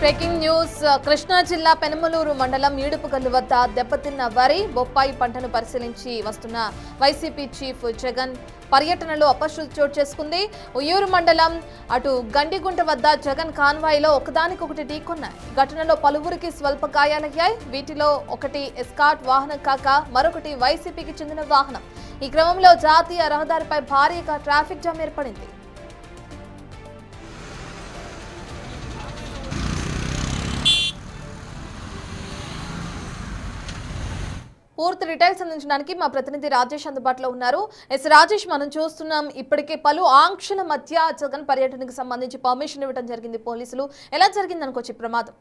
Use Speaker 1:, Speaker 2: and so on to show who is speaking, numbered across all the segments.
Speaker 1: Breaking news Krishna జిల్లా పెనమలూరు మండలం ఈడుపుగల్లు వద్ద దెబ్బతిన్న వరి బొప్పాయి పంటను పరిశీలించి వస్తున్న వైసీపీ చీఫ్ జగన్ పర్యటనలో అపశృతి చోటు చేసుకుంది. ఉయ్యూరు మండలం అటు గండిగుంట వద్ద జగన్ కాన్వాయ్లో ఒకదానికొకటి ఢీకొన్నాయి. ఘటనలో పలువురికి స్వల్ప గాయాలయ్యాయి. వీటిలో ఒకటి ఎస్కాట్ వాహనం కాక మరొకటి వైసీపీకి చెందిన వాహనం. ఈ క్రమంలో జాతీయ రహదారిపై భారీగా ట్రాఫిక్ జామ్ ఏర్పడింది. పూర్తి డీటెయిల్స్ అందించడానికి మా ప్రతినిధి రాజేష్ అందుబాటులో ఉన్నారు. రాజేష్, మనం చూస్తున్నాం ఇప్పటికే పలు ఆంక్షల మధ్య జగన్ పర్యటనకు సంబంధించి పర్మిషన్ ఇవ్వడం జరిగింది పోలీసులు. ఎలా జరిగింది అనుకోవచ్చు ప్రమాదం?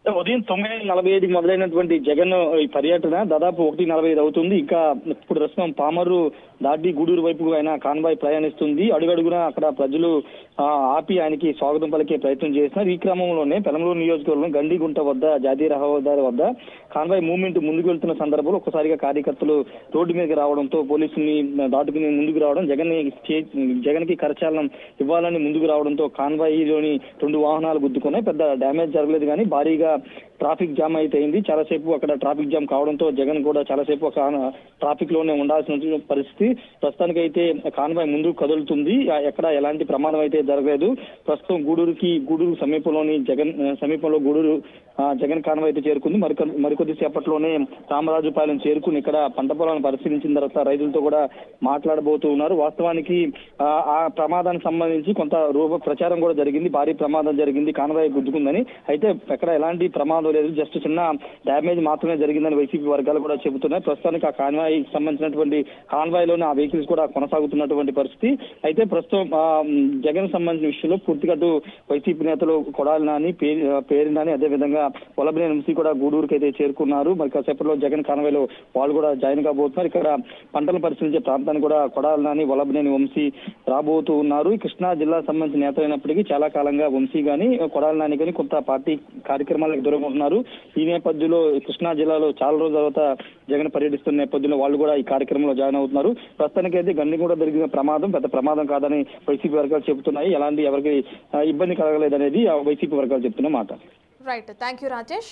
Speaker 2: ఉదయం 9:45 మొదలైనటువంటి జగన్ ఈ పర్యటన దాదాపు 1:45 అవుతుంది. ఇంకా ఇప్పుడు ప్రస్తుతం పామర్రు దాటి గూడూరు వైపుకు ఆయన కాన్వాయ్ ప్రయాణిస్తుంది. అడుగడుగున అక్కడ ప్రజలు ఆపి ఆయనకి స్వాగతం పలికే ప్రయత్నం చేస్తున్నారు. ఈ క్రమంలోనే పెనమలూరు నియోజకవర్గంలో గండిగుంట వద్ద జాతీయ రహదారి వద్ద కాన్వాయ్ మూవ్మెంట్ ముందుకు వెళ్తున్న సందర్భంలో ఒక్కసారిగా కార్యకర్తలు రోడ్డు మీదకి రావడంతో పోలీసుల్ని దాటుకుని ముందుకు రావడం, జగన్ కి కరచాలనం ఇవ్వాలని ముందుకు రావడంతో కాన్వాయ్లోని 2 వాహనాలు గుద్దుకున్నాయి. పెద్ద డ్యామేజ్ జరగలేదు కానీ భారీగా ట్రాఫిక్ జామ్ అయితే అయింది. చాలాసేపు అక్కడ ట్రాఫిక్ జామ్ కావడంతో జగన్ కూడా చాలాసేపు ట్రాఫిక్ లోనే ఉండాల్సిన పరిస్థితి. ప్రస్తుతానికైతే కాన్వాయ్ ముందుకు కదులుతుంది. ఎక్కడ ఎలాంటి ప్రమాదం అయితే జరగలేదు. ప్రస్తుతం గూడూరు సమీపంలో గూడూరు జగన్ కాన్వాయ్ అయితే చేరుకుంది. మరికొద్ది సేపట్లోనే రామరాజుపాలెం చేరుకుని ఇక్కడ పంట పొలాలను పరిశీలించిన తర్వాత రైతులతో కూడా మాట్లాడబోతూ ఉన్నారు. వాస్తవానికి ఆ ప్రమాదానికి సంబంధించి కొంత ప్రచారం కూడా జరిగింది. భారీ ప్రమాదం జరిగింది, కాన్వాయ్ గుద్దుకుందని. అయితే ఎక్కడ ఎలాంటి ప్రమాదం లేదు, జస్ట్ చిన్న డ్యామేజ్ మాత్రమే జరిగిందని వైసీపీ వర్గాలు కూడా చెబుతున్నాయి. ప్రస్తుతానికి ఆ కాన్వాయ్ సంబంధించినటువంటి కాన్వాయ్ లోనే ఆ వెహికల్స్ కూడా కొనసాగుతున్నటువంటి పరిస్థితి. అయితే ప్రస్తుతం జగన్ సంబంధించిన విషయంలో పూర్తిగా వైసీపీ నేతలు కొడాలి నాని, పేరు నాని, అదేవిధంగా వల్లభనేని వంశీ కూడా గూడూరుకి అయితే చేరుకున్నారు. మరి కాసేపట్లో జగన్ కాన్వాయ్ లో వాళ్ళు కూడా జాయిన్ కాబోతున్నారు. ఇక్కడ పంటలను పరిశీలించే ప్రాంతానికి కూడా కొడాలి నాని, వల్లభనేని వంశీ రాబోతూ ఉన్నారు. కృష్ణా జిల్లా సంబంధించిన నేత అయినప్పటికీ చాలా కాలంగా వంశీ గాని కొడాలి నాని కానీ కొంత పార్టీ కార్యక్రమాలకు దూరంగా ఉంటున్నారు. ఈ నేపథ్యంలో కృష్ణా జిల్లాలో చాలా రోజుల తర్వాత జగన్ పర్యటిస్తున్న నేపథ్యంలో వాళ్ళు కూడా ఈ కార్యక్రమంలో జాయిన్ అవుతున్నారు. ప్రస్తుతానికైతే గండిగూడ జరిగిన ప్రమాదం పెద్ద ప్రమాదం కాదని వైసీపీ వర్గాలు చెబుతున్నాయి. ఎలాంటి ఎవరికి ఇబ్బంది కలగలేదనేది వైసీపీ వర్గాలు చెప్తున్న మాట.
Speaker 1: Right, thank you Rajesh.